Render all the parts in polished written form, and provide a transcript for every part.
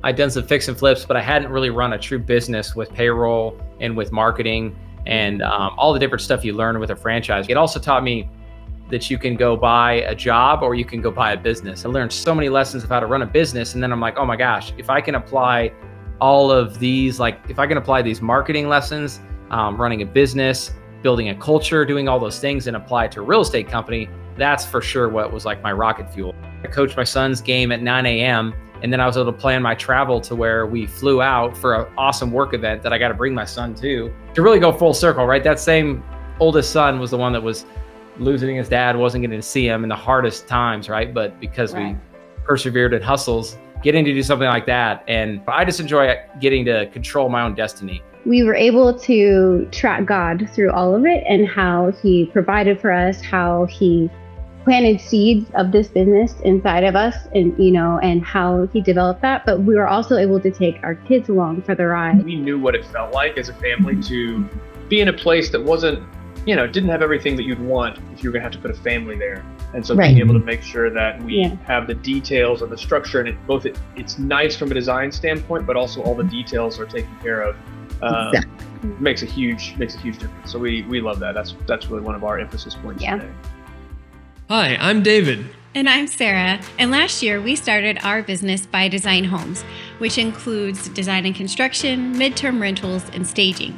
I'd done some fix and flips, but I hadn't really run a true business with payroll and with marketing and all the different stuff you learn with a franchise. It also taught me that you can go buy a job or you can go buy a business. I learned so many lessons of how to run a business. And then I'm like, oh my gosh, if I can apply all of these, like if I can apply these marketing lessons, running a business, building a culture, doing all those things and apply it to a real estate company, that's for sure what was like my rocket fuel. I coached my son's game at 9 a.m. and then I was able to plan my travel to where we flew out for an awesome work event that I got to bring my son to really go full circle, right? That same oldest son was the one that was losing his dad, wasn't getting to see him in the hardest times, right? But because we persevered and hustles, getting to do something like that. And I just enjoy getting to control my own destiny. We were able to track God through all of it and how he provided for us, how he planted seeds of this business inside of us and, and how he developed that. But we were also able to take our kids along for the ride. We knew what it felt like as a family to be in a place that wasn't, didn't have everything that you'd want if you were gonna have to put a family there. And so being able to make sure that we have the details of the structure and it's nice from a design standpoint, but also all the details are taken care of. Makes a huge difference. So we love that. That's really one of our emphasis points today. Hi, I'm David. And I'm Sarah. And last year we started our business By Design Homes, which includes design and construction, midterm rentals, and staging.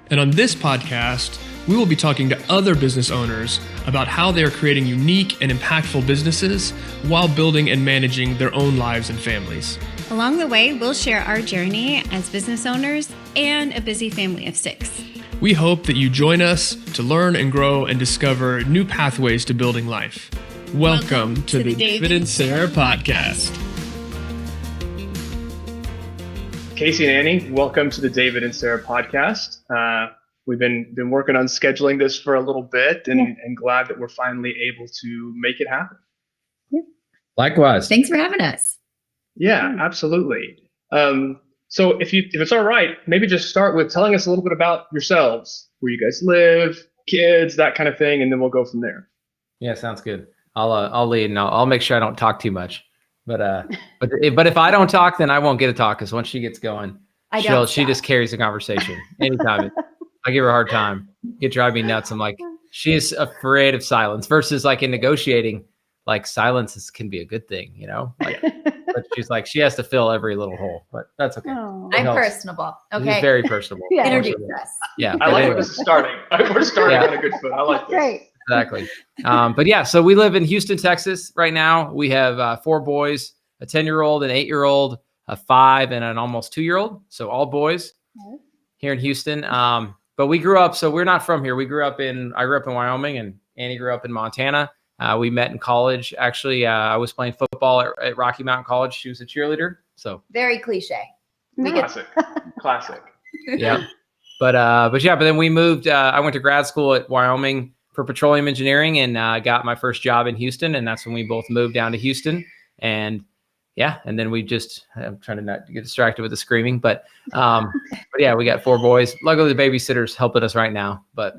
And on this podcast, we will be talking to other business owners about how they are creating unique and impactful businesses while building and managing their own lives and families. Along the way, we'll share our journey as business owners and a busy family of 6. We hope that you join us to learn and grow and discover new pathways to building life. Welcome to the David and Sarah podcast. Casey and Annie, welcome to the David and Sarah podcast. We've been working on scheduling this for a little bit and glad that we're finally able to make it happen. Yeah. Likewise. Thanks for having us. Yeah, absolutely. So if it's all right, maybe just start with telling us a little bit about yourselves, where you guys live, kids, that kind of thing, and then we'll go from there. Yeah, sounds good. I'll lead and I'll make sure I don't talk too much. But if I don't talk, then I won't get to talk because once she gets going, she just carries the conversation anytime. I give her a hard time. It drives me nuts. I'm like, she's afraid of silence versus like in negotiating, like silence can be a good thing, Like, but she's like, she has to fill every little hole, but that's okay. I'm personable. Okay. She's very personable. Introduce us. Yeah. I like where this is starting. We're starting on a good foot. I like this. Great. Exactly. But yeah, so we live in Houston, Texas right now. We have 4 boys, a 10-year-old, an 8-year-old, a 5, and an almost 2-year-old. So all boys here in Houston. But we grew up, so we're not from here. I grew up in Wyoming and Annie grew up in Montana. We met in college. Actually, I was playing football at Rocky Mountain College. She was a cheerleader. So very cliche. Classic. Yeah. But then we moved. I went to grad school at Wyoming for petroleum engineering and got my first job in Houston. And that's when we both moved down to Houston. And then we I'm trying to not get distracted with the screaming, but yeah, we got 4 boys. Luckily, the babysitter's helping us right now. But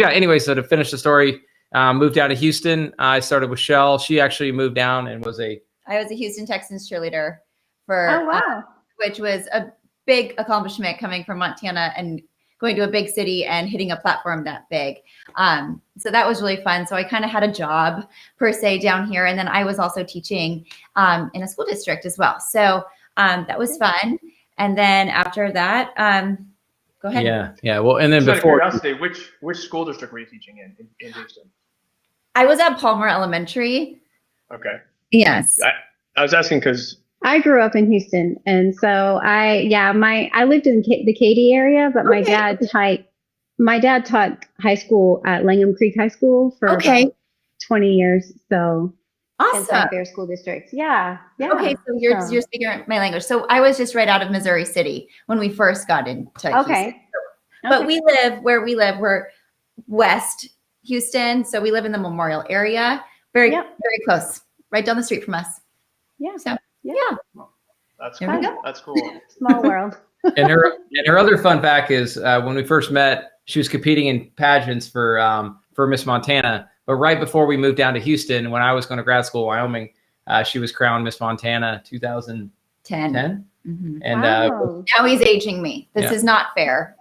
anyway, so to finish the story, moved down to Houston. I started with Shell. She actually moved down and I was a Houston Texans cheerleader which was a big accomplishment coming from Montana and going to a big city and hitting a platform that big. So that was really fun. So I kind of had a job per se down here. And then I was also teaching in a school district as well. So that was fun. And then after that, go ahead. Yeah. Well, and then before curiosity, which school district were you teaching in Houston? I was at Palmer Elementary. Okay. Yes. I was asking because I grew up in Houston, and so I lived in the Katy area, but my dad taught high school at Langham Creek High School for about 20 years. So awesome. Fair school districts. Yeah. Okay, so you're speaking my language. So I was just right out of Missouri City when we first got into Houston. But we're West Houston, so we live in the Memorial area, very close, right down the street from us. Yeah. So that's cool. That's cool. Small world. And her other fun fact is when we first met, she was competing in pageants for Miss Montana. But right before we moved down to Houston, when I was going to grad school in Wyoming, she was crowned Miss Montana 2000. 10. 10? Mm-hmm. And Wow. Now he's aging me. This is not fair.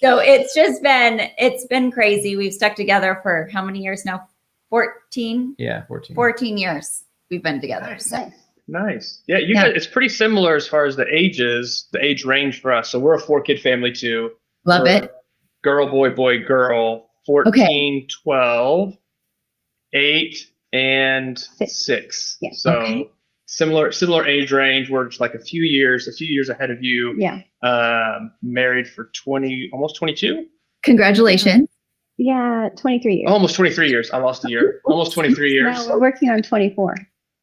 So it's been crazy. We've stuck together for how many years now? 14? Yeah, 14. 14 years we've been together. So. Nice. Yeah, guys, it's pretty similar as far as the age range for us. So we're a 4-kid family too. Love it. Girl, boy, boy, girl, 14, 12, 8, and 6. Yeah. So similar age range. We're just like a few years ahead of you. Yeah. Married for almost 22. Congratulations. Yeah, 23 years. Almost 23 years. I lost a year. Almost 23 years. No, we're working on 24.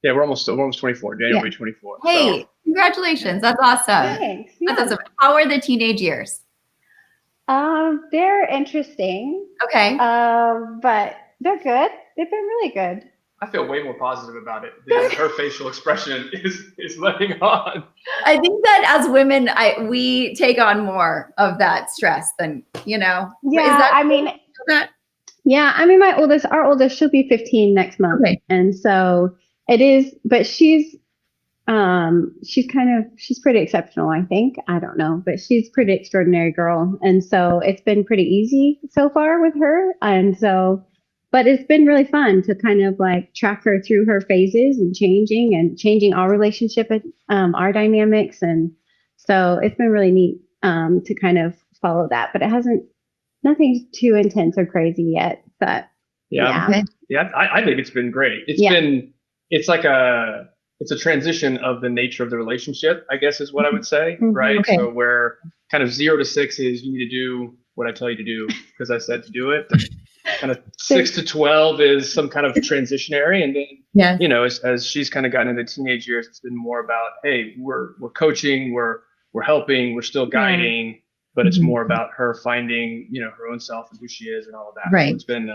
Yeah, we're almost 24. January 24. Hey, so. Congratulations. That's awesome. Thanks. That's awesome. How are the teenage years? They're interesting. Okay. But they're good. They've been really good. I feel way more positive about it than her facial expression is letting on. I think that as women, we take on more of that stress than, Yeah, Yeah, I mean, our oldest, she'll be 15 next month. Okay. And so it is, but she's pretty exceptional, I think. I don't know, but she's a pretty extraordinary girl. And so it's been pretty easy so far with her. And so, but it's been really fun to kind of like track her through her phases and changing our relationship and our dynamics. And so it's been really neat to kind of follow that, but nothing too intense or crazy yet. But I think it's been great. It's a transition of the nature of the relationship, I guess is what I would say, right? Okay. So where kind of 0 to 6 is you need to do what I tell you to do because I said to do it. Kind of 6 to 12 is some kind of transitionary, and then as she's kind of gotten into teenage years, it's been more about, hey, we're coaching, we're helping, we're still guiding, but it's more about her finding her own self and who she is and all of that. Right. So it's been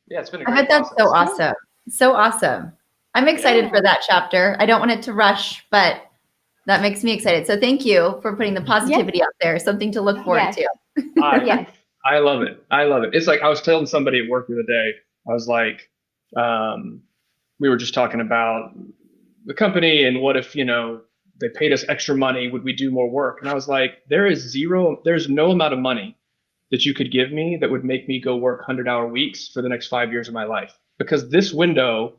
it's been a great I bet that's process. so awesome. I'm excited for that chapter. I don't want it to rush, but that makes me excited. So thank you for putting the positivity out there, something to look forward to. Yes. I love it. It's like I was telling somebody at work the other day, I was like, we were just talking about the company and what if, they paid us extra money, would we do more work? And I was like, there's no amount of money that you could give me that would make me go work 100-hour weeks for the next 5 years of my life. Because this window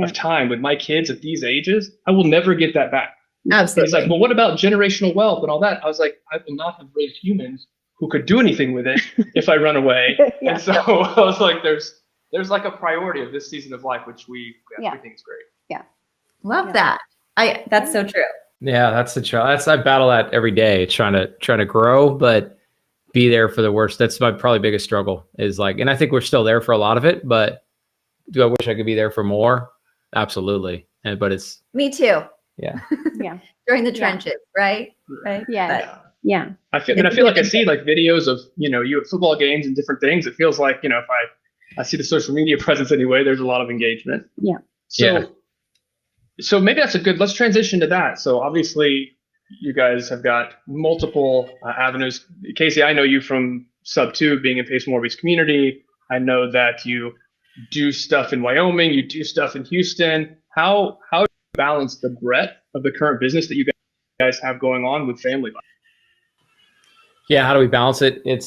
of time with my kids at these ages, I will never get that back. Absolutely. He's like, well, what about generational wealth and all that? I was like, I will not have raised humans who could do anything with it if I run away. And so I was like, there's like a priority of this season of life, which we think is great. Yeah. Love that. That's so true. Yeah, that's the challenge. I battle that every day, trying to grow, but be there for the worst. That's my probably biggest struggle is like, and I think we're still there for a lot of it, but do I wish I could be there for more? Absolutely. But it's me too. Yeah. Yeah. During the trenches, right? Right. Yeah. Yeah. I feel like I see like videos of, you at football games and different things. It feels like, if I see the social media presence anyway, there's a lot of engagement. Yeah. So maybe that's let's transition to that. So obviously you guys have got multiple avenues. Casey, I know you from Sub 2 being in Pace Morby's community. I know that you do stuff in Wyoming, you do stuff in Houston. How do you balance the breadth of the current business that you guys have going on with family life? Yeah, how do we balance it? It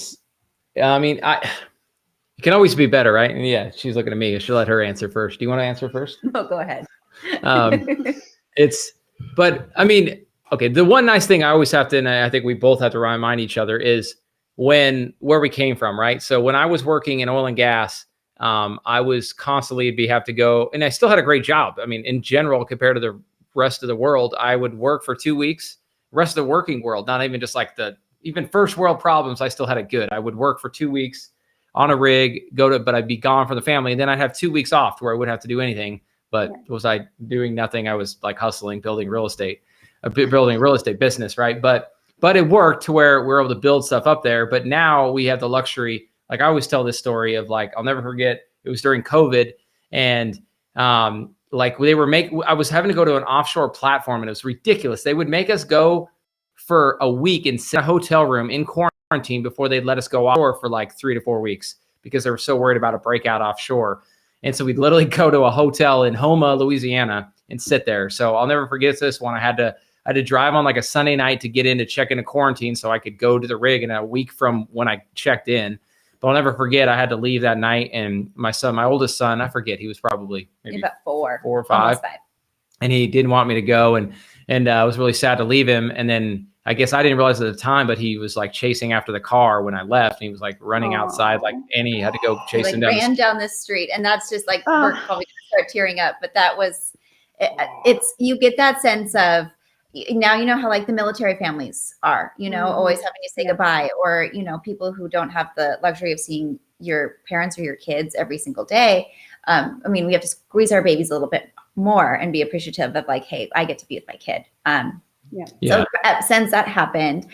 can always be better, right? And yeah, she's looking at me. I should let her answer first. Do you want to answer first? No, go ahead. The one nice thing I always have to, and I think we both have to remind each other is where we came from, right? So when I was working in oil and gas, I was constantly have to go, and I still had a great job. I mean, in general, compared to the rest of the world, I would work for 2 weeks. Rest of the working world, not even just like even first world problems, I still had it good. I would work for 2 weeks on a rig, but I'd be gone from the family. And then I'd have 2 weeks off where I wouldn't have to do anything. But was I doing nothing? I was like hustling, building real estate business, right? But it worked to where we're able to build stuff up there. But now we have the luxury. Like I always tell this story of like, I'll never forget, it was during COVID and I was having to go to an offshore platform and it was ridiculous. They would make us go for a week and sit in a hotel room in quarantine before they'd let us go offshore for like 3 to 4 weeks because they were so worried about a breakout offshore. And so we'd literally go to a hotel in Houma, Louisiana, and sit there. So I'll never forget this one. I had to drive on like a Sunday night to get in to check into quarantine so I could go to the rig in a week from when I checked in. But I'll never forget, I had to leave that night, and my oldest son, I forget, he was probably maybe about 4 or 5. 5. And he didn't want me to go, and I was really sad to leave him. And then I guess I didn't realize at the time, but he was like chasing after the car when I left, and he was like running outside, like Annie had to go chase him down. Ran down the street, and that's just like we're probably gonna start tearing up. But that was, it's you get that sense of now you know how like the military families are, always having to say goodbye, or people who don't have the luxury of seeing your parents or your kids every single day. I mean, we have to squeeze our babies a little bit more and be appreciative of like, hey, I get to be with my kid. So since that happened,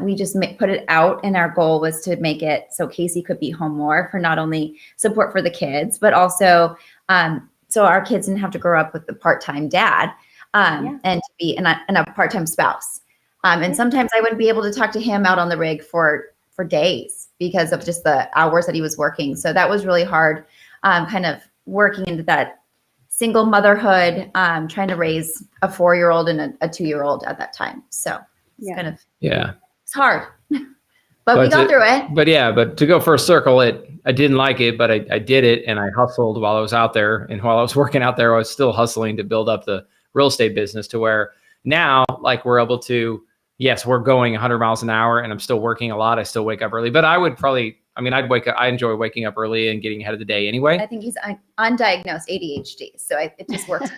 we just put it out, and our goal was to make it so Casey could be home more for not only support for the kids, but also so our kids didn't have to grow up with the part-time dad and to be and a part-time spouse. And sometimes I wouldn't be able to talk to him out on the rig for days because of just the hours that he was working. So that was really hard, kind of working into that single motherhood, trying to raise a 4-year-old and a 2-year-old at that time. So it's kind of, it's hard, but we got through it. But to go for a circle, I didn't like it, but I did it, and I hustled while I was out there. And while I was working out there, I was still hustling to build up the real estate business to where now, like, we're able to, yes, we're going 100 miles an hour, and I'm still working a lot. I still wake up early, but I enjoy waking up early and getting ahead of the day anyway. I think he's undiagnosed ADHD, so it just works.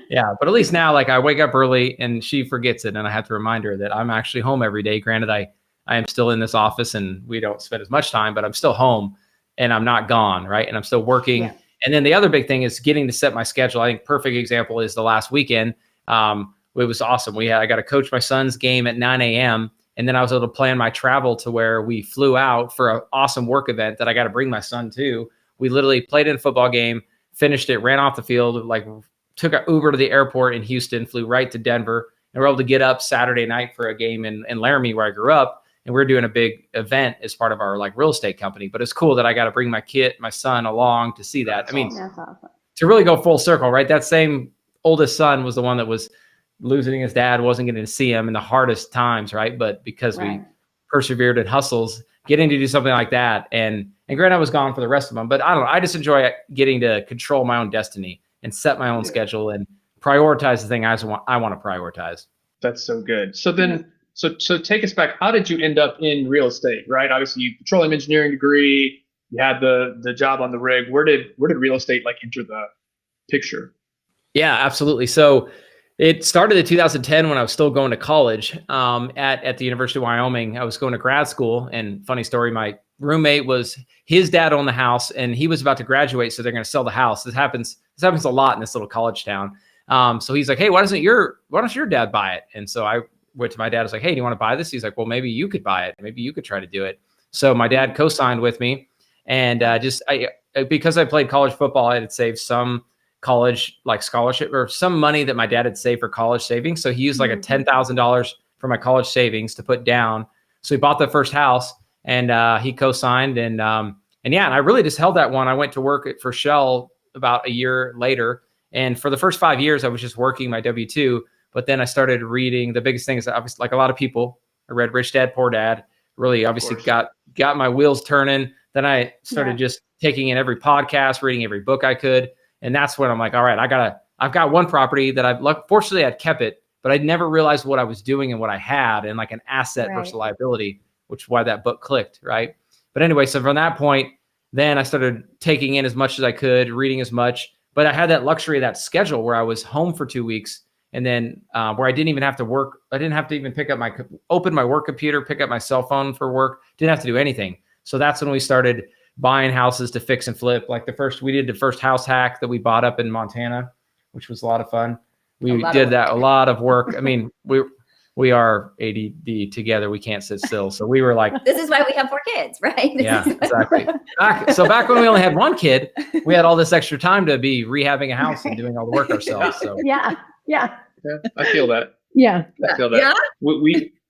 Yeah, but at least now, like, I wake up early and she forgets it, and I have to remind her that I'm actually home every day. Granted, I am still in this office and we don't spend as much time, but I'm still home and I'm not gone, right? And I'm still working. Yeah. And then the other big thing is getting to set my schedule. I think perfect example is the last weekend. It was awesome. I got to coach my son's game at 9 a.m. And then I was able to plan my travel to where we flew out for an awesome work event that I got to bring my son to. We literally played in a football game, finished it, ran off the field, like took an Uber to the airport in Houston, flew right to Denver, and we're able to get up Saturday night for a game in Laramie where I grew up. And we're doing a big event as part of our like real estate company. But it's cool that I got to bring my son along to see that. I mean, that's awesome. To really go full circle, right? That same oldest son was the one that was losing his dad, wasn't getting to see him in the hardest times, right? But because we persevered and hustles, getting to do something like that. And granted, I was gone for the rest of them, but I don't know. I just enjoy getting to control my own destiny and set my own schedule and prioritize the thing I want to prioritize. That's so good. So then, so take us back. How did you end up in real estate, right? Obviously, you petroleum engineering degree. You had the job on the rig. Where did real estate like enter the picture? Yeah, absolutely. So it started in 2010 when I was still going to college at the University of Wyoming. I was going to grad school, and funny story, my roommate his dad owned the house, and he was about to graduate, so they're going to sell the house. This happens a lot in this little college town. So he's like, "Hey, why don't your dad buy it?" And so I went to my dad. I was like, "Hey, do you want to buy this?" He's like, "Well, maybe you could buy it. Maybe you could try to do it." So my dad co-signed with me, and because I played college football, I had saved some college like scholarship or some money that my dad had saved for college savings. So he used like a $10,000 for my college savings to put down. So he bought the first house, and he co-signed, and I really just held that one. I went to work for Shell about a year later, and for the first 5 years, I was just working my W-2. But then I started reading. The biggest thing is obviously, like a lot of people, I read Rich Dad Poor Dad. Really, obviously, got my wheels turning. Then I started just taking in every podcast, reading every book I could. And that's when I'm like, all right, I've got one property that fortunately I'd kept it, but I'd never realized what I was doing and what I had, and like an asset versus liability, which is why that book clicked, right? But anyway, so from that point, then I started taking in as much as I could, reading as much, but I had that luxury of that schedule where I was home for 2 weeks, and then where I didn't even have to work. I didn't have to even open my work computer, pick up my cell phone for work. Didn't have to do anything. So that's when we started buying houses to fix and flip. Like we did the first house hack that we bought up in Montana, which was a lot of fun. We did a lot of work. I mean, we are ADD together. We can't sit still. So we were like, this is why we have 4 kids, right? Yeah, exactly. Back when we only had 1 kid, we had all this extra time to be rehabbing a house and doing all the work ourselves. So Yeah, I feel that. Yeah. I feel that.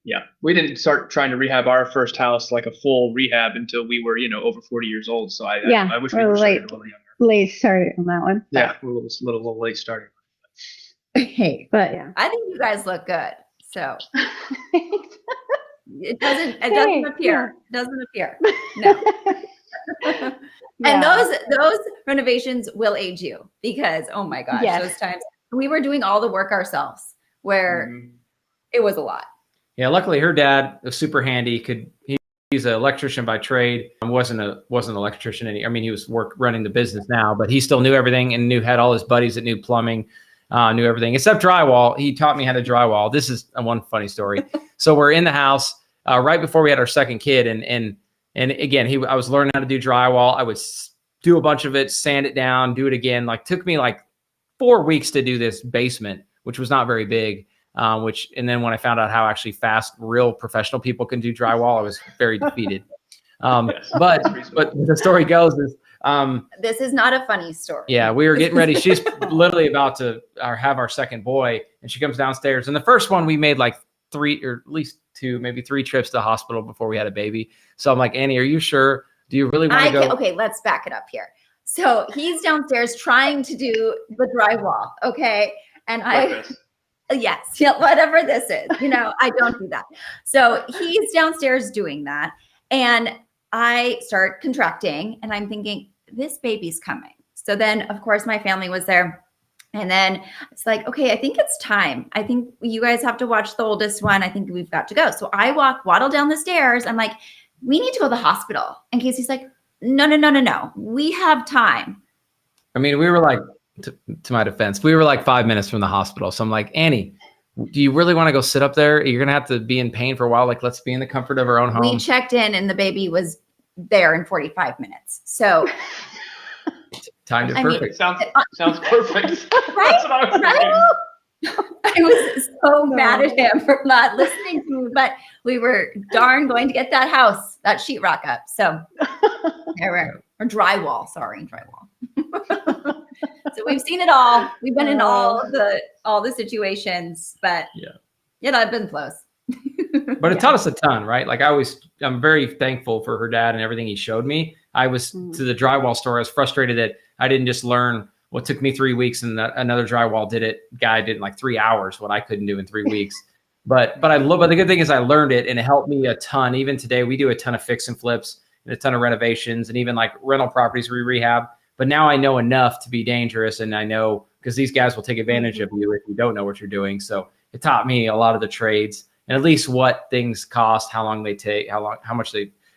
Yeah. We didn't start trying to rehab our first house like a full rehab until we were, over 40 years old. So I wish we were started a little younger. late start on that one. Yeah, a little late starting. Hey, but yeah, I think you guys look good. So it doesn't appear. It doesn't appear. No. And those renovations will age you because, oh my gosh, those times we were doing all the work ourselves where it was a lot. Yeah, luckily her dad was super handy. He's an electrician by trade. Wasn't an electrician. He was running the business now, but he still knew everything and had all his buddies that knew plumbing, knew everything except drywall. He taught me how to drywall. This is one funny story. So we're in the house right before we had our second kid, and again, I was learning how to do drywall. I would do a bunch of it, sand it down, do it again. Took me 4 weeks to do this basement, which was not very big. And then when I found out how actually fast real professional people can do drywall, I was very defeated. But the story goes is, this is not a funny story. Yeah, we were getting ready. She's literally about to have our second boy, and she comes downstairs. And the first one we made 3 or at least 2, maybe 3 trips to the hospital before we had a baby. So I'm like, Annie, are you sure? Do you really want to go? Okay, let's back it up here. So he's downstairs trying to do the drywall. Okay. And yes, whatever this is, I don't do that. So he's downstairs doing that. And I start contracting and I'm thinking, this baby's coming. So then, of course, my family was there. And then it's like, okay, I think it's time. I think you guys have to watch the oldest one. I think we've got to go. So I waddle down the stairs. I'm like, we need to go to the hospital. And Casey's like, no. We have time. We were to my defense, we were 5 minutes from the hospital. So I'm like, Annie, do you really want to go sit up there? You're going to have to be in pain for a while. Let's be in the comfort of our own home. We checked in and the baby was there in 45 minutes. So timed it perfect. Sounds perfect. Right? That's what I was thinking. I was so mad at him for not listening to me, but we were darn going to get that house, that sheetrock up. So or drywall. So we've seen it all. We've been in all the situations, but I've been close. But it taught us a ton, right? I'm very thankful for her dad and everything he showed me. I was to the drywall store. I was frustrated that I didn't just learn what took me 3 weeks and another drywall guy did in 3 hours, what I couldn't do in 3 weeks. But the good thing is I learned it and it helped me a ton. Even today, we do a ton of fix and flips and a ton of renovations and even rental properties we rehab. But now I know enough to be dangerous. And I know because these guys will take advantage of you if you don't know what you're doing. So it taught me a lot of the trades and at least what things cost, how long they take,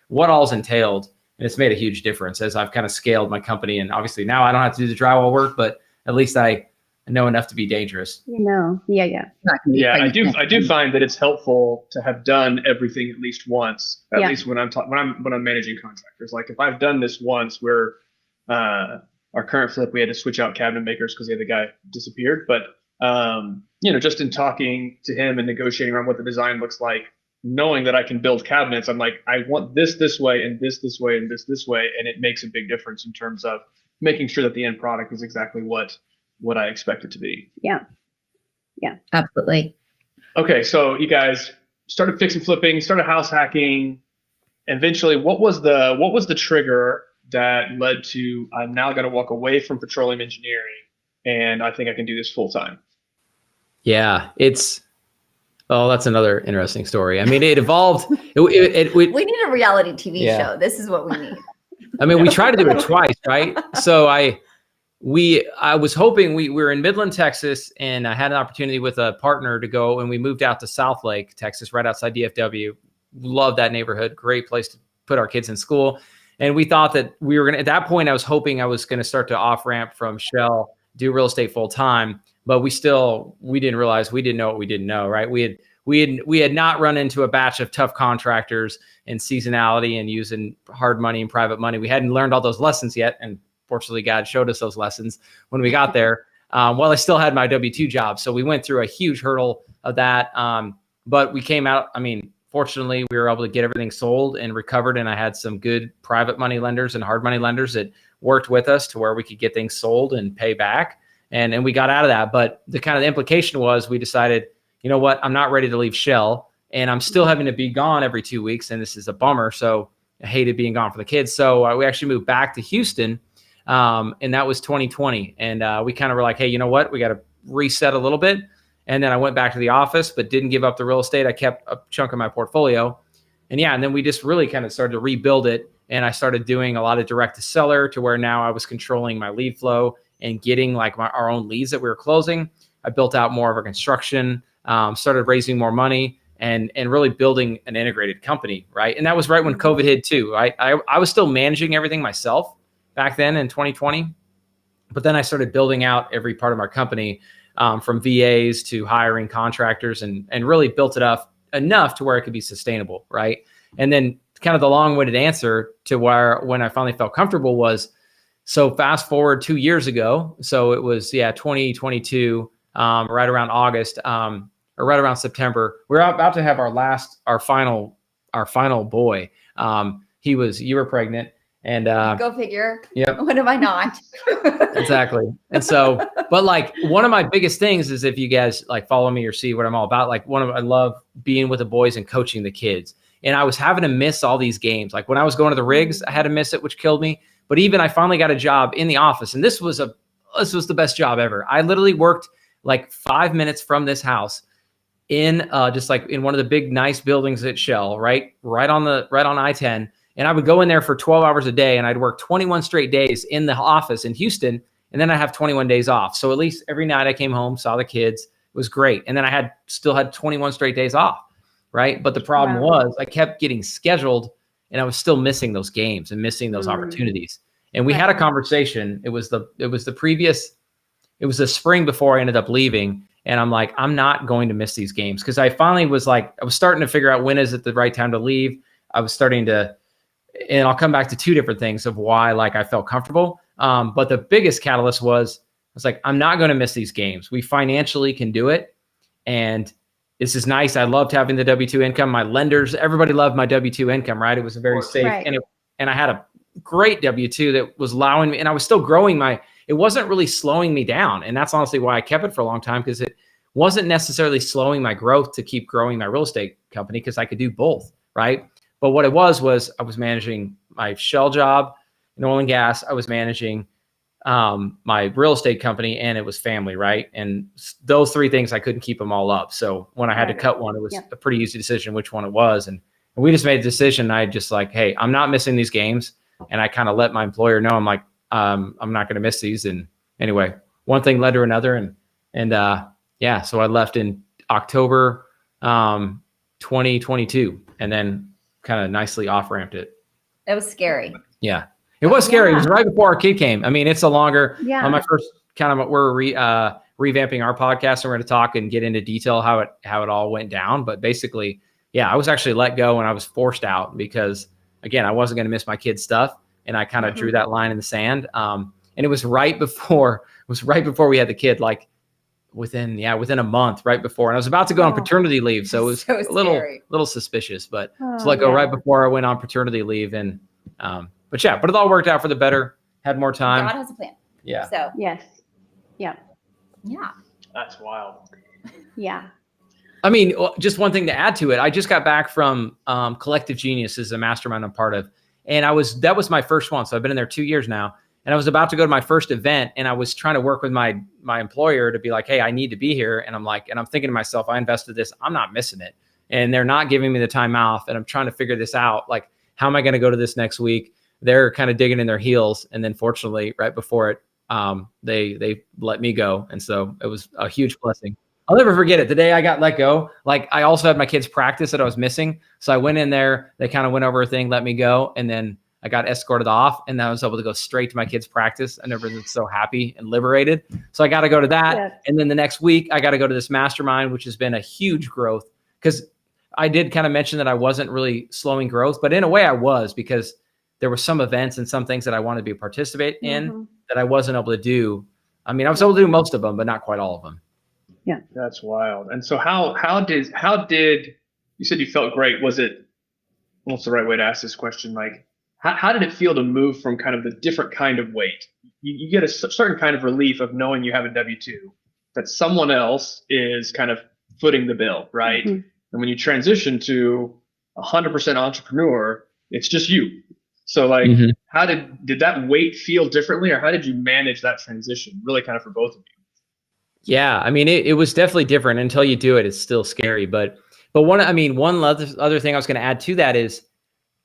what all's entailed. And it's made a huge difference as I've kind of scaled my company. And obviously now I don't have to do the drywall work, but at least I know enough to be dangerous. Yeah. Yeah, I do find that it's helpful to have done everything at least once. At least when I'm managing contractors. If I've done this once, where our current flip, we had to switch out cabinet makers because the other guy disappeared. But just in talking to him and negotiating around what the design looks like, knowing that I can build cabinets, I'm like, I want this way and this way and this way, and it makes a big difference in terms of making sure that the end product is exactly what I expect it to be. Yeah, absolutely. Okay, so you guys started fix and flipping, started house hacking. Eventually, what was the trigger that led to I'm now going to walk away from petroleum engineering and I think I can do this full time? Yeah, that's another interesting story. It evolved. We need a reality TV show. This is what we need. We tried to do it twice, right? So I was hoping we were in Midland, Texas, and I had an opportunity with a partner to go, and we moved out to Southlake, Texas, right outside DFW. Love that neighborhood. Great place to put our kids in school. And we thought that we were going to, at that point, I was hoping I was going to start to off ramp from Shell, do real estate full time. But we didn't realize we didn't know what we didn't know, right? We had not run into a batch of tough contractors and seasonality and using hard money and private money. We hadn't learned all those lessons yet. And fortunately, God showed us those lessons when we got there. While I still had my W-2 job. So we went through a huge hurdle of that. But we came out, fortunately, we were able to get everything sold and recovered. And I had some good private money lenders and hard money lenders that worked with us to where we could get things sold and pay back. And we got out of that. But the kind of implication was we decided, you know what, I'm not ready to leave Shell. And I'm still having to be gone every 2 weeks. And this is a bummer. So I hated being gone for the kids. So we actually moved back to Houston And that was 2020. And we kind of were like, hey, you know what? We got to reset a little bit. And then I went back to the office, but didn't give up the real estate. I kept a chunk of my portfolio. And then we just really kind of started to rebuild it. And I started doing a lot of direct to seller, to where now I was controlling my lead flow and getting like our own leads that we were closing. I built out more of our construction, started raising more money, and really building an integrated company, right? And that was right when COVID hit too, right? I was still managing everything myself back then in 2020, but then I started building out every part of our company, from VAs to hiring contractors, and really built it up enough to where it could be sustainable, right? And then kind of the long-winded answer to where when I finally felt comfortable was, so fast forward 2 years ago. So it was 2022, right around August, or right around September. We're about to have our final boy. You were pregnant. And go figure. Yep. When am I not? Exactly. And so, but like one of my biggest things is, if you guys like follow me or see what I'm all about, like I love being with the boys and coaching the kids. And I was having to miss all these games. Like when I was going to the rigs, I had to miss it, which killed me. But even I finally got a job in the office, and this was the best job ever. I literally worked like 5 minutes from this house in just like in one of the big nice buildings at Shell, right on I-10. And I would go in there for 12 hours a day, and I'd work 21 straight days in the office in Houston. And then I have 21 days off. So at least every night I came home, saw the kids. It was great. And then I still had 21 straight days off. Right. But the problem was I kept getting scheduled, and I was still missing those games and missing those opportunities. And we had a conversation. It was the spring before I ended up leaving. And I'm like, I'm not going to miss these games, because I finally was like, I was starting to figure out when is it the right time to leave. I was starting to, and I'll come back to two different things of why like I felt comfortable. But the biggest catalyst was, I was like, I'm not going to miss these games. We financially can do it. And this is nice. I loved having the W-2 income. My lenders, everybody loved my W-2 income, right? It was very safe. Right. And I had a great W-2 that was allowing me, and I was still growing it wasn't really slowing me down. And that's honestly why I kept it for a long time, because it wasn't necessarily slowing my growth to keep growing my real estate company, because I could do both, right? But what it was I was managing my Shell job in oil and gas. I was managing my real estate company, and it was family, right? And those three things, I couldn't keep them all up. So when I had to cut one, it was a pretty easy decision which one it was. And we just made the decision. I just like, hey, I'm not missing these games. And I kind of let my employer know, I'm like, I'm not going to miss these. And anyway, one thing led to another. So I left in October 2022, and then kind of nicely off-ramped it. It was scary. Yeah. It was scary. It was right before our kid came. I mean, it's a longer, on my first kind of, we're revamping our podcast, and we're going to talk and get into detail how it all went down. But basically, I was actually let go, and I was forced out because, again, I wasn't going to miss my kids' stuff. And I kind of drew that line in the sand. And it was right before we had the kid, like within a month, right before. And I was about to go on paternity leave. So it was a little suspicious, but to let go right before I went on paternity leave. And, but it all worked out for the better. Had more time. God has a plan. Yeah. So yes. Yeah. Yeah. That's wild. Yeah. I mean, just one thing to add to it. I just got back from Collective Geniuses, a mastermind I'm part of. And that was my first one. So I've been in there 2 years now, and I was about to go to my first event, and I was trying to work with my employer to be like, hey, I need to be here. And I'm thinking to myself, I invested this, I'm not missing it. And they're not giving me the time off. And I'm trying to figure this out. Like, how am I going to go to this next week? They're kind of digging in their heels. And then fortunately, right before it, they let me go. And so it was a huge blessing. I'll never forget it. The day I got let go, like I also had my kids' practice that I was missing. So I went in there, they kind of went over a thing, let me go. And then I got escorted off, and I was able to go straight to my kids' practice. I never been so happy and liberated. So I got to go to that. Yeah. And then the next week I got to go to this mastermind, which has been a huge growth, because I did kind of mention that I wasn't really slowing growth, but in a way I was, because there were some events and some things that I wanted to participate in that I wasn't able to do. I mean, I was able to do most of them, but not quite all of them. Yeah. That's wild. And so how did you said you felt great? Was it, what's the right way to ask this question? Like, how did it feel to move from kind of the different kind of weight? You get a certain kind of relief of knowing you have a W-2, that someone else is kind of footing the bill, right? Mm-hmm. And when you transition to 100% entrepreneur, it's just you. So like, did that weight feel differently, or how did you manage that transition, really kind of for both of you? Yeah, I mean, it was definitely different. Until you do it, it's still scary. But one other thing I was going to add to that is,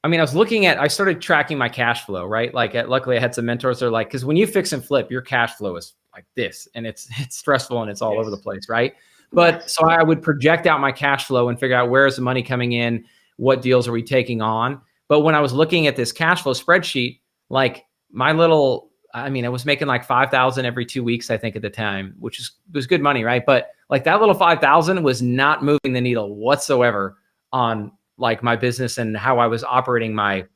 I mean, I started tracking my cash flow, right? Like, luckily I had some mentors that are like, because when you fix and flip, your cash flow is like this, and it's stressful and it's all over the place, right? But so I would project out my cash flow and figure out where is the money coming in, what deals are we taking on. But when I was looking at this cash flow spreadsheet, like I was making like 5,000 every 2 weeks, I think at the time, which was good money, right? But like that little 5,000 was not moving the needle whatsoever on like my business and how I was operating my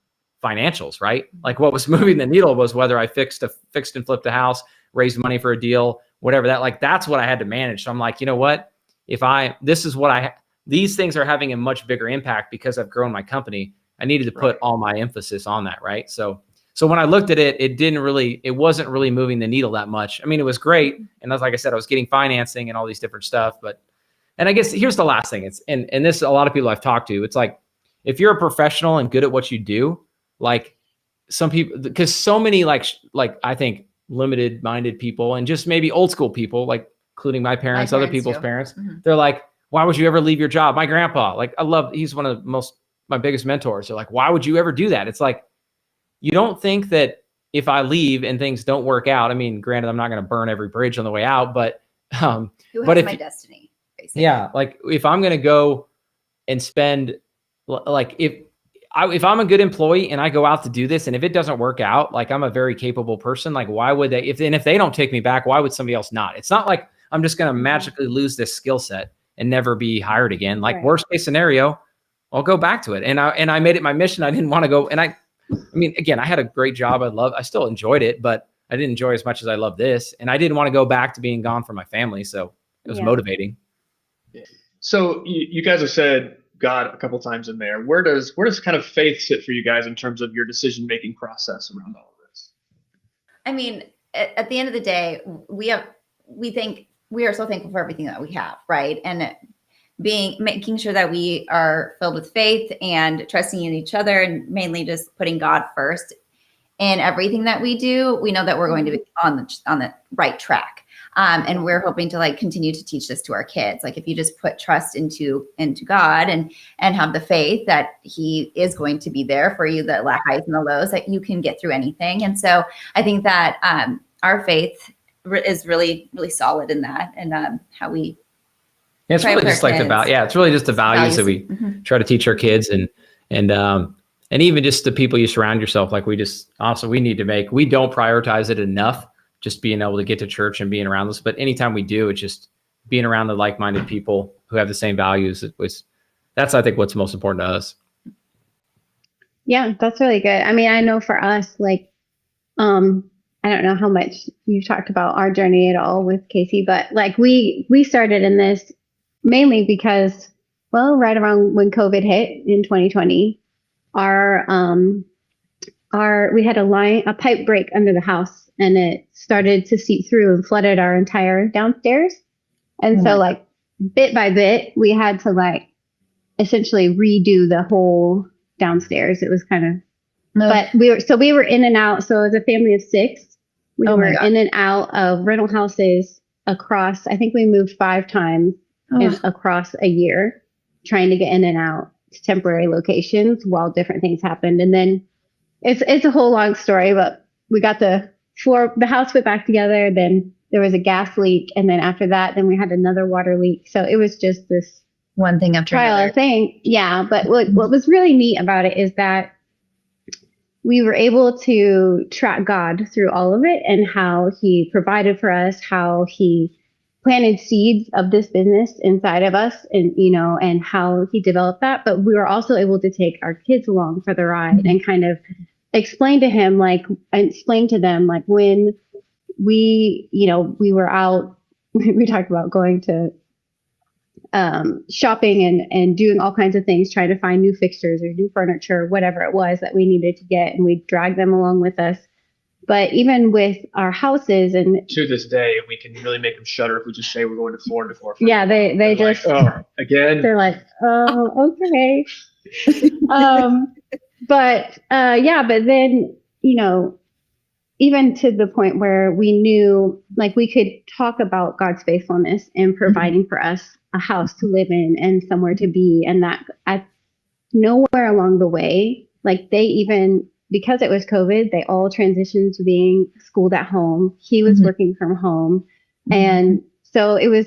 financials, right? Like what was moving the needle was whether I fixed and flipped a house, raised money for a deal, whatever that's what I had to manage. So I'm like, you know what? These things are having a much bigger impact because I've grown my company. I needed to put all my emphasis on that, right? So when I looked at it, it wasn't really moving the needle that much. I mean, it was great. And like I said, I was getting financing and all these different stuff. And I guess here's the last thing. And this, a lot of people I've talked to, it's like, if you're a professional and good at what you do, like some people, because so many like I think limited minded people and just maybe old school people, like including my parents, other people's parents, they're like, why would you ever leave your job? My grandpa, like he's one of my biggest mentors. They're like, why would you ever do that? It's like, you don't think that if I leave and things don't work out, I mean, granted, I'm not going to burn every bridge on the way out, but my destiny, basically. Yeah. Like if I'm going to go and spend, like if I'm a good employee and I go out to do this, and if it doesn't work out, like I'm a very capable person, like why would they, if they don't take me back, why would somebody else not? It's not like I'm just going to magically lose this skill set and never be hired again. Like worst case scenario, I'll go back to it. And I made it my mission. I didn't want to go. And I mean, again, I had a great job. I still enjoyed it, but I didn't enjoy as much as I love this. And I didn't want to go back to being gone from my family. So it was motivating. So you guys have said God a couple times in there. Where does kind of faith sit for you guys in terms of your decision-making process around all of this? I mean, at the end of the day, we are so thankful for everything that we have, right? And making sure that we are filled with faith and trusting in each other, and mainly just putting God first in everything that we do. We know that we're going to be on the right track. And we're hoping to like continue to teach this to our kids. Like if you just put trust into God and have the faith that he is going to be there for you, the highs and the lows, that you can get through anything. And so I think that our faith is really, really solid in that, and how we. Yeah, it's really just like it's really just the values that we try to teach our kids, and even just the people you surround yourself. Like we need to we don't prioritize it enough, just being able to get to church and being around this. But anytime we do, it's just being around the like-minded people who have the same values. That's, I think, what's most important to us. Yeah, that's really good. I mean, I know for us, like, I don't know how much you've talked about our journey at all with Casey, but like we started in this mainly because, well, right around when COVID hit in 2020, we had a pipe break under the house, and it started to seep through and flooded our entire downstairs. And so like bit by bit, we had to like essentially redo the whole downstairs. It was kind of, but we were in and out. So as a family of 6, we were in and out of rental houses across, I think we moved 5 times across a year, trying to get in and out to temporary locations while different things happened. And then it's a whole long story, but we got the house put back together. Then there was a gas leak. And then after that, then we had another water leak. So it was just this one thing after another thing. Yeah. But what was really neat about it is that we were able to track God through all of it, and how he provided for us, how he planted seeds of this business inside of us, and, and how he developed that. But we were also able to take our kids along for the ride and kind of explain to them, like when we were out, we talked about going to shopping and doing all kinds of things, trying to find new fixtures or new furniture, whatever it was that we needed to get, and we'd drag them along with us. But even with our houses, and to this day, we can really make them shudder if we just say we're going to floor to floor. Yeah, they just again. They're like, oh, okay. But then even to the point where we knew, like, we could talk about God's faithfulness in providing for us a house to live in and somewhere to be. And that at nowhere along the way, like, they even, because it was COVID, they all transitioned to being schooled at home. He was working from home. And so it was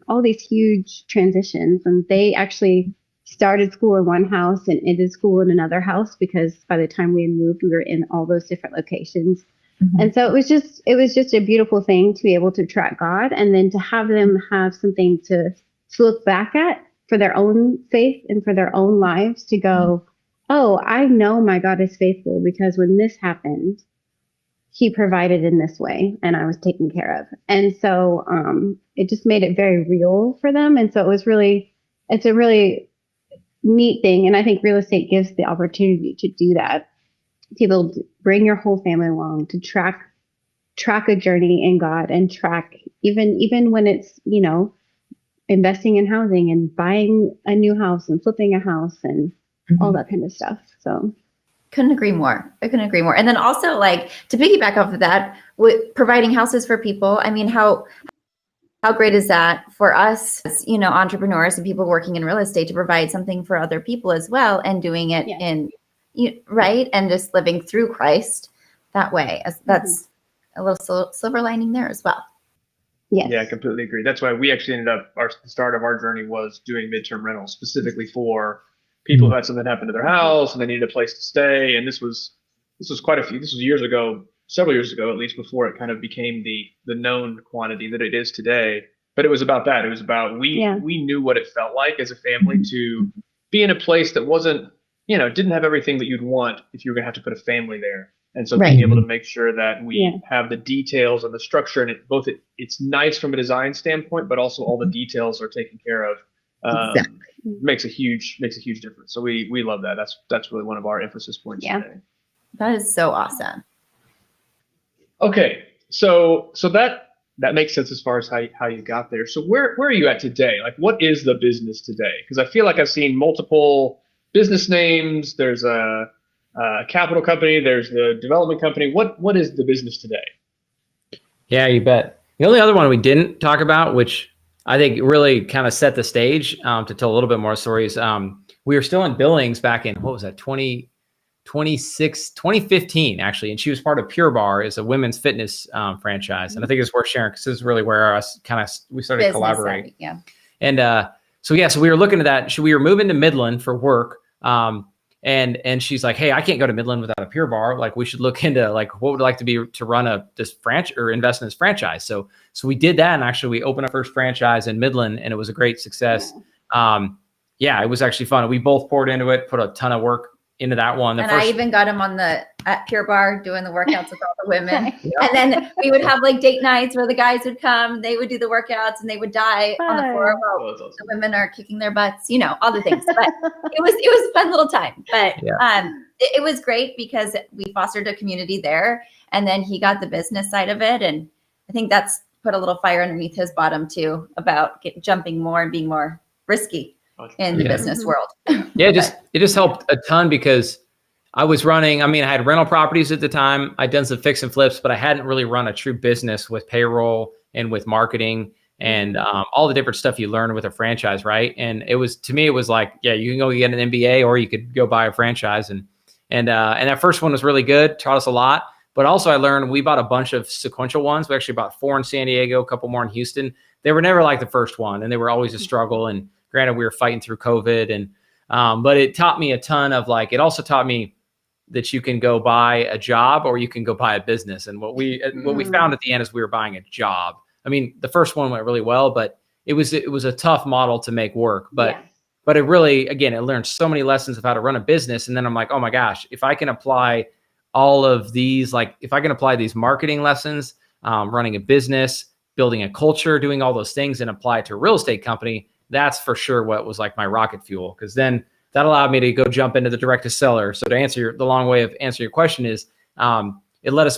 all these huge transitions, and they actually started school in one house and ended school in another house, because by the time we had moved, we were in all those different locations. And so it was just a beautiful thing to be able to track God, and then to have them have something to look back at for their own faith and for their own lives, to go, oh, I know my God is faithful, because when this happened, he provided in this way and I was taken care of. And so it just made it very real for them. And so it's a really neat thing. And I think real estate gives the opportunity to do that, to be able to bring your whole family along, to track a journey in God, and track even when it's, investing in housing and buying a new house and flipping a house and all that kind of stuff. So couldn't agree more. I couldn't agree more. And then also, like, to piggyback off of that, with providing houses for people, I mean, how great is that for us, as, entrepreneurs and people working in real estate, to provide something for other people as well, and doing it in, right. And just living through Christ that way. That's a little silver lining there as well. Yes. Yeah, I completely agree. That's why we actually ended up, the start of our journey was doing midterm rentals specifically for people who had something happen to their house and they needed a place to stay. And this was quite a few, this was years ago, several years ago, at least, before it kind of became the known quantity that it is today. But it was about that. It was about, we knew what it felt like as a family to be in a place that wasn't, didn't have everything that you'd want if you were gonna have to put a family there. And so being able to make sure that we have the details and the structure, and it's nice from a design standpoint, but also all the details are taken care of. Makes a huge difference. So we love that. That's really one of our emphasis points today. That is so awesome. Okay, so that makes sense as far as how you got there. So where are you at today? Like, what is the business today? Because I feel like I've seen multiple business names. There's a capital company. There's the development company. What is the business today? Yeah, you bet. The only other one we didn't talk about, which I think really kind of set the stage to tell a little bit more stories. We were still in Billings back in, what was that, 2015, actually. And she was part of Pure Barre, is a women's fitness franchise. And I think it's worth sharing, because this is really where we started collaborating. Yeah. And so we were looking at that. We were moving to Midland for work. And she's like, hey, I can't go to Midland without a Pure Barre. Like, we should look into, like, what would it like to be to run this franchise or invest in this franchise. So we did that, and actually we opened our first franchise in Midland, and it was a great success. It was actually fun. We both poured into it, put a ton of work into that one. I even got him at Pure Barre doing the workouts with all the women. And then we would have like date nights where the guys would come, they would do the workouts, and they would die on the floor while the women are kicking their butts, all the things. But it was a fun little time. But it was great because we fostered a community there, and then he got the business side of it. And I think that's put a little fire underneath his bottom too, about jumping more and being more risky in the business world. It just helped a ton, because I was running, I had rental properties at the time. I'd done some fix and flips, but I hadn't really run a true business with payroll and with marketing and all the different stuff you learn with a franchise, right? And to me, it was like, you can go get an MBA, or you could go buy a franchise. And that first one was really good, taught us a lot. But also I learned, we bought a bunch of sequential ones. We actually bought 4 in San Diego, a couple more in Houston. They were never like the first one, and they were always a struggle. And granted, we were fighting through COVID, but it taught me a ton of, like, it also taught me that you can go buy a job or you can go buy a business. And what we found at the end is we were buying a job. The first one went really well, but it was a tough model to make work. But it really, again, it learned so many lessons of how to run a business. And then I'm like, oh my gosh, if I can apply all of these, like, if I can apply these marketing lessons, running a business, building a culture, doing all those things, and apply it to a real estate company, that's for sure what was like my rocket fuel. Because then that allowed me to go jump into the direct to seller. So to answer the long way of answering your question is,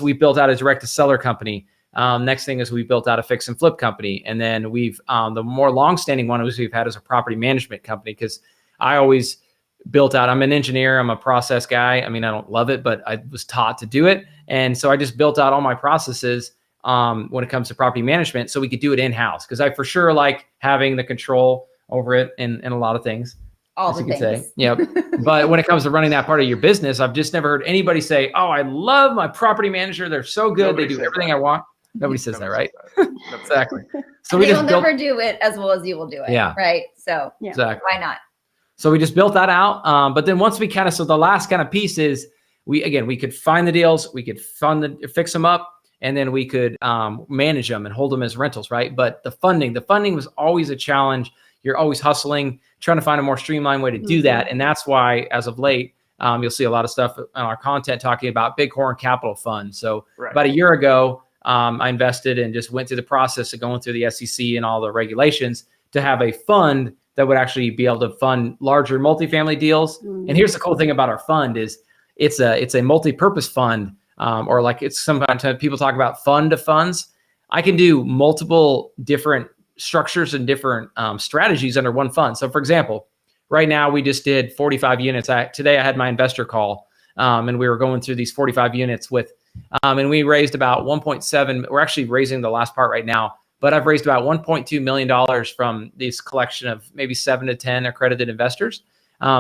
we built out a direct to seller company. Next thing is we built out a fix and flip company. And then we've, the more longstanding one we've had is a property management company. Because I always built out. I'm an engineer. I'm a process guy. I mean, I don't love it, but I was taught to do it. And so I just built out all my processes when it comes to property management so we could do it in-house, because I for sure like having the control over it and a lot of things. All the things. Say. Yep. But when it comes to running that part of your business, I've just never heard anybody say, oh, I love my property manager. They're so good. They do everything I want. Nobody says that, right? Exactly. So they will never do it as well as you will do it. Yeah. Right. So exactly. Why not? So we just built that out. But then once we so the last kind of piece is we could find the deals, we could fix them up, and then we could manage them and hold them as rentals, right? But the funding was always a challenge. You're always hustling, trying to find a more streamlined way to do that. And that's why, as of late, you'll see a lot of stuff on our content talking about Bighorn Capital Fund. So about a year ago, I invested and just went through the process of going through the SEC and all the regulations to have a fund that would actually be able to fund larger multifamily deals. And here's the cool thing about our fund is it's a multi-purpose fund, or like it's sometimes people talk about fund of funds. I can do multiple different structures and different strategies under one fund. So for example, right now we just did 45 units. Today I had my investor call and we were going through these 45 units with, and we raised about 1.7. We're actually raising the last part right now, but I've raised about $1.2 million from this collection of maybe 7 to 10 accredited investors.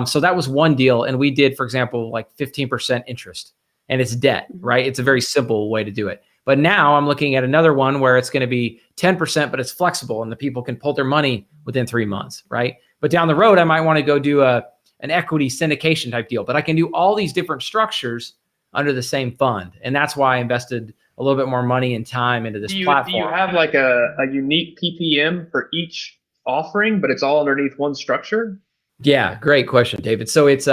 So that was one deal. And we did, for example, like 15% interest, and it's debt, right? It's a very simple way to do it. But now I'm looking at another one where it's going to be 10%, but it's flexible and the people can pull their money within 3 months, right? But down the road, I might want to go do an equity syndication type deal, but I can do all these different structures under the same fund. And that's why I invested a little bit more money and time into this platform. Do you have like a unique PPM for each offering, but it's all underneath one structure? Yeah, great question, David. So it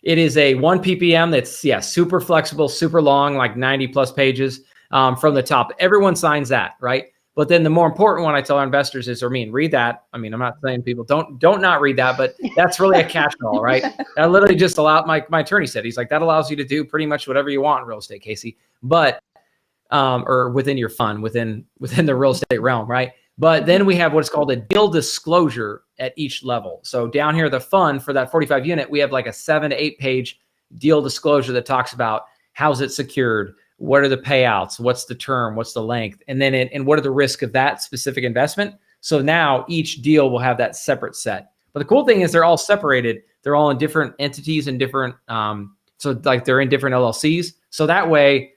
is a 1 PPM that's super flexible, super long, like 90 plus pages from the top. Everyone signs that, right? But then the more important one I tell our investors is, read that. I mean, I'm not saying people don't not read that, but that's really a catch-all, right? That literally just allowed, my attorney said, he's like, that allows you to do pretty much whatever you want in real estate, Casey, but or within your fund, within the real estate realm, right? But then we have what's called a deal disclosure at each level. So down here, the fund for that 45 unit, we have like a 7 to 8 page deal disclosure that talks about how's it secured, what are the payouts, what's the term, what's the length, and then and what are the risks of that specific investment. So now each deal will have that separate set. But the cool thing is they're all separated. They're all in different entities and different, so like they're in different LLCs. So that way,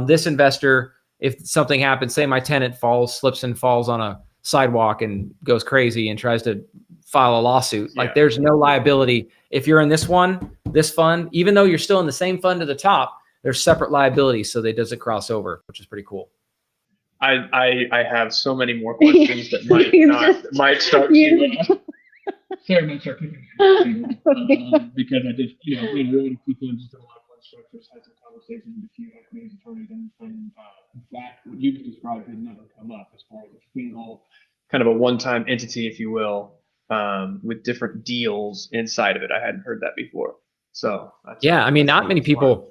this investor, if something happens, say my tenant slips and falls on a sidewalk and goes crazy and tries to file a lawsuit, like there's no liability. If you're in this fund, even though you're still in the same fund at the top, there's separate liabilities, so they doesn't cross over, which is pretty cool. I have so many more questions that might start because I just really quickly just a lot of fun structures, had some conversations with a few equity attorneys, and that what you described had never come up as far as a single kind of a one-time entity, if you will, with different deals inside of it. I hadn't heard that before. So I mean, not many people.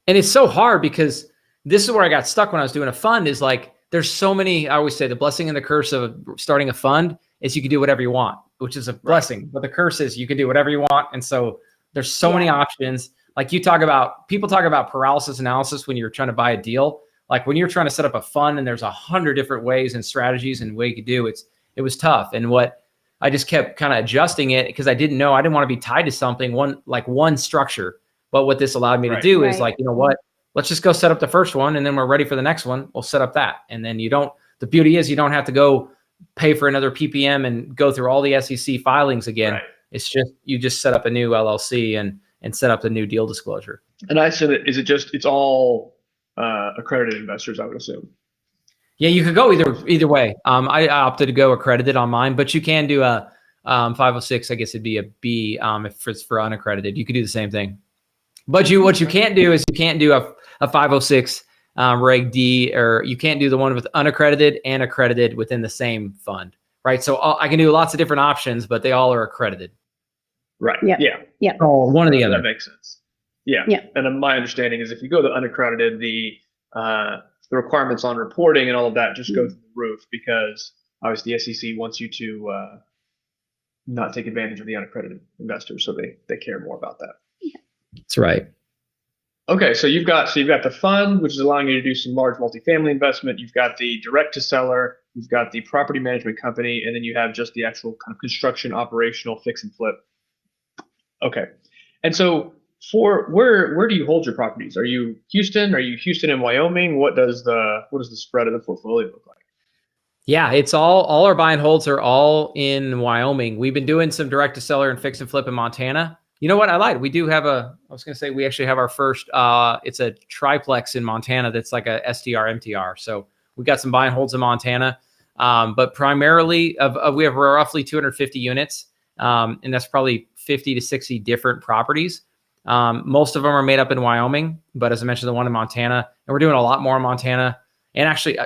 And it's so hard because this is where I got stuck when I was doing a fund is like, there's so many, I always say the blessing and the curse of starting a fund is you can do whatever you want, which is a blessing, but the curse is you can do whatever you want. And so there's so many options. Like people talk about paralysis analysis when you're trying to buy a deal. Like when you're trying to set up a fund and there's 100 different ways and strategies and way you could do it was tough. And what I just kept kind of adjusting it because I didn't want to be tied to something, one structure. But what this allowed me to do is like, you know what, let's just go set up the first one. And then we're ready for the next one. We'll set up that. And then the beauty is you don't have to go pay for another PPM and go through all the SEC filings again. Right. It's just, you just set up a new LLC and set up the new deal disclosure. And I said, it's all accredited investors, I would assume. Yeah, you could go either way. I opted to go accredited on mine, but you can do a 506. I guess it'd be a B if it's for unaccredited. You could do the same thing. But what you can't do is you can't do a 506 Reg D, or you can't do the one with unaccredited and accredited within the same fund, right? So I can do lots of different options, but they all are accredited. Right. Yeah. Oh, one or the other. That makes sense. Yeah. And my understanding is if you go to unaccredited, the requirements on reporting and all of that just go through the roof because obviously the SEC wants you to not take advantage of the unaccredited investors. So they care more about that. That's right. Okay, so you've got the fund, which is allowing you to do some large multifamily investment. You've got the direct to seller. You've got the property management company, and then you have just the actual kind of construction, operational, fix and flip. Okay, and so for where do you hold your properties? Are you Houston? Are you Houston and Wyoming? What does the spread of the portfolio look like? Yeah, it's all our buy and holds are all in Wyoming. We've been doing some direct to seller and fix and flip in Montana. You know what? I lied. We do have we actually have our first, it's a triplex in Montana that's like a STR MTR. So we got some buy and holds in Montana. But primarily we have roughly 250 units. And that's probably 50 to 60 different properties. Most of them are made up in Wyoming, but as I mentioned, the one in Montana, and we're doing a lot more in Montana. And actually,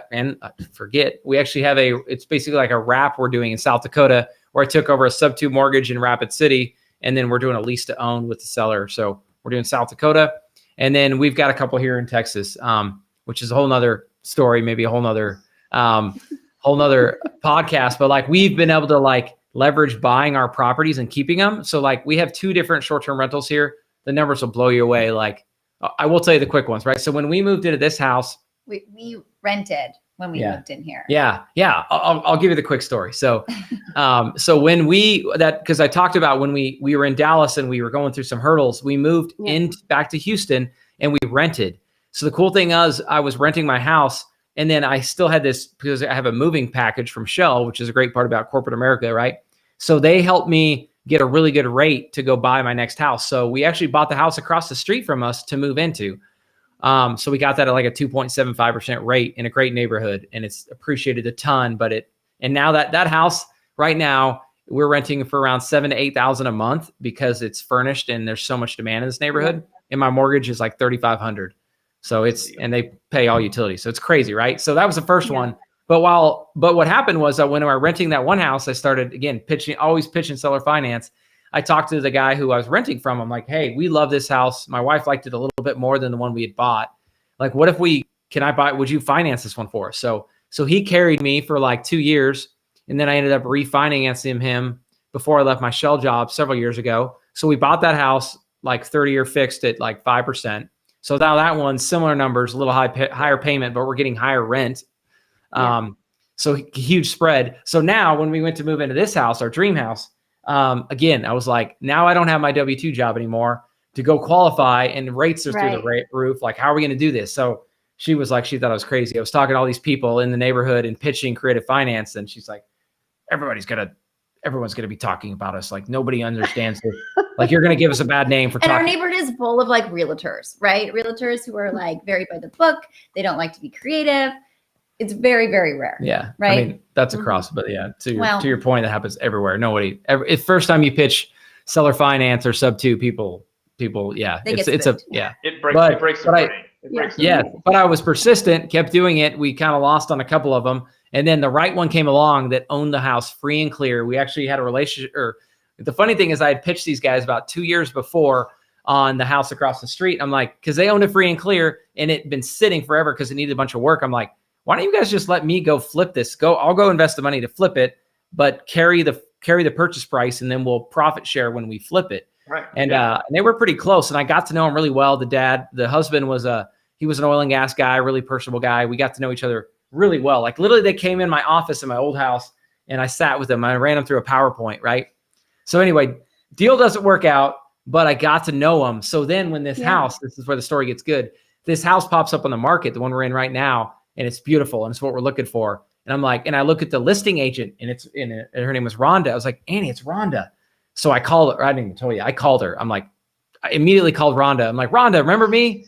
we actually have it's basically like a wrap we're doing in South Dakota, where I took over a sub-2 mortgage in Rapid City. And then we're doing a lease to own with the seller. So we're doing South Dakota. And then we've got a couple here in Texas, which is a whole nother story, maybe a whole nother podcast. But like we've been able to like leverage buying our properties and keeping them. So like we have 2 different short-term rentals here. The numbers will blow you away. Like I will tell you the quick ones, right? So when we moved into this house, we rented when we moved in here. Yeah. I'll give you the quick story. So, so when because I talked about when we were in Dallas and we were going through some hurdles, we moved back to Houston and we rented. So the cool thing is I was renting my house and then I still had this because I have a moving package from Shell, which is a great part about corporate America, right? So they helped me get a really good rate to go buy my next house. So we actually bought the house across the street from us to move into. So we got that at like a 2.75% rate in a great neighborhood, and it's appreciated a ton. And now that house right now we're renting for around $7,000 to $8,000 a month because it's furnished and there's so much demand in this neighborhood. And my mortgage is like $3,500. So and they pay all utilities. So it's crazy, right? So that was the first one. But what happened was that when I was renting that one house, I started again always pitching seller finance. I talked to the guy who I was renting from. I'm like, hey, we love this house. My wife liked it a little bit more than the one we had bought. Like, what if would you finance this one for us? So he carried me for like 2 years. And then I ended up refinancing him before I left my Shell job several years ago. So we bought that house like 30-year fixed at like 5%. So now that one's similar numbers, a little higher payment, but we're getting higher rent. So huge spread. So now when we went to move into this house, our dream house, again, I was like, now I don't have my W-2 job anymore to go qualify and rates are through the roof. Like, how are we going to do this? So she was like, she thought I was crazy. I was talking to all these people in the neighborhood and pitching creative finance. And she's like, everyone's going to be talking about us. Like nobody understands it. Like you're going to give us a bad name for talking. And our neighborhood is full of like realtors, right? Realtors who are like very by the book. They don't like to be creative. It's very, very rare. Yeah. Right. I mean, that's across, but yeah, to your point, that happens everywhere. If first time you pitch seller finance or sub-2 people, yeah, it breaks the brain. Yeah. But I was persistent, kept doing it. We kind of lost on a couple of them. And then the right one came along that owned the house free and clear. We actually had a relationship, the funny thing is I had pitched these guys about 2 years before on the house across the street. I'm like, cause they owned it free and clear and it'd been sitting forever cause it needed a bunch of work. I'm like, why don't you guys just let me go flip this? I'll go invest the money to flip it, but carry the purchase price and then we'll profit share when we flip it. Right. And they were pretty close and I got to know him really well. The husband was he was an oil and gas guy, really personable guy. We got to know each other really well. Like literally they came in my office in my old house and I sat with them. I ran them through a PowerPoint, right? So anyway, deal doesn't work out, but I got to know them. So then when this house, this is where the story gets good. This house pops up on the market, the one we're in right now, and it's beautiful and it's what we're looking for. And I'm like, and I look at the listing agent and her name was Rhonda. I was like, Annie, it's Rhonda. So I called her. I didn't even tell you. I called her. I'm like, I immediately called Rhonda. I'm like, Rhonda, remember me?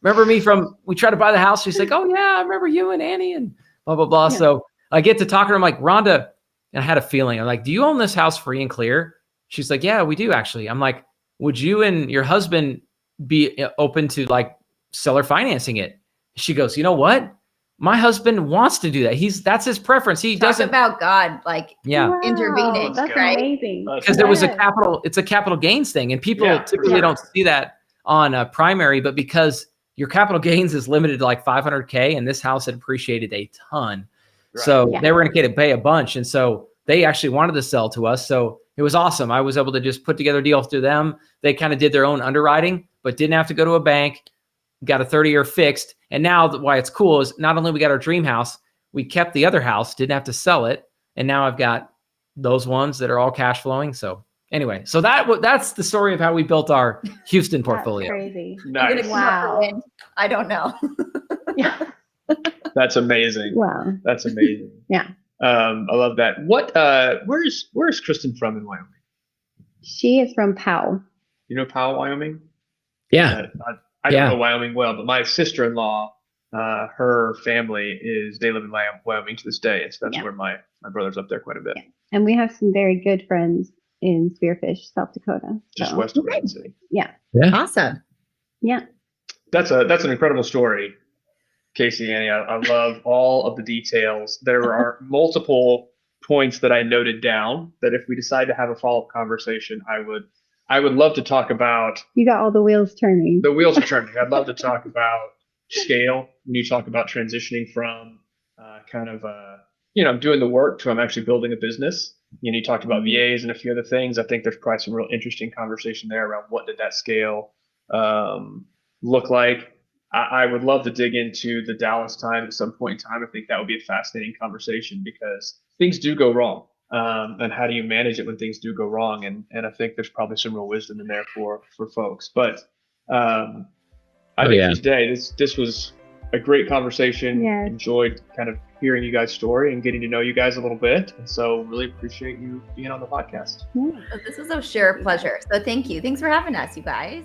Remember me from, we tried to buy the house. She's like, oh yeah, I remember you and Annie and blah, blah, blah. Yeah. So I get to talk to her. I'm like, Rhonda, and I had a feeling. I'm like, do you own this house free and clear? She's like, yeah, we do actually. I'm like, would you and your husband be open to like seller financing it? She goes, you know what? My husband wants to do that. That's his preference. He doesn't about God, like intervening. That's right? Amazing. Because there was it's a capital gains thing. And people typically don't see that on a primary, but because your capital gains is limited to like $500K and this house had appreciated a ton. Right. So they were going to pay a bunch. And so they actually wanted to sell to us. So it was awesome. I was able to just put together a deal through them. They kind of did their own underwriting, but didn't have to go to a bank, got a 30-year fixed. And now why it's cool is not only we got our dream house, we kept the other house, didn't have to sell it. And now I've got those ones that are all cash flowing. So anyway, so that's the story of how we built our Houston portfolio. That's crazy. Nice. Wow. I don't know. Yeah. That's amazing. Wow. That's amazing. Yeah. I love that. Where's Kristen from in Wyoming? She is from Powell. You know Powell, Wyoming? Yeah. I don't know Wyoming well, but my sister-in-law, her family they live in Wyoming to this day. And so that's where my brother's up there quite a bit. Yeah. And we have some very good friends in Spearfish, South Dakota. Just west of Redwood City. Yeah. Awesome. Yeah. That's an incredible story, Casey, Annie. I love all of the details. There are multiple points that I noted down that if we decide to have a follow-up conversation, I would love to talk about. You got all the wheels turning. The wheels are turning. I'd love to talk about scale. When you talk about transitioning from I'm doing the work to I'm actually building a business. You talked about VAs and a few other things. I think there's probably some real interesting conversation there around what did that scale look like. I would love to dig into the Dallas time at some point in time. I think that would be a fascinating conversation because things do go wrong. And how do you manage it when things do go wrong? And I think there's probably some real wisdom in there for folks. But I think today this was a great conversation. Yes. Enjoyed kind of hearing you guys' story and getting to know you guys a little bit. And so really appreciate you being on the podcast. Yeah. This was a sheer pleasure. So thank you. Thanks for having us, you guys.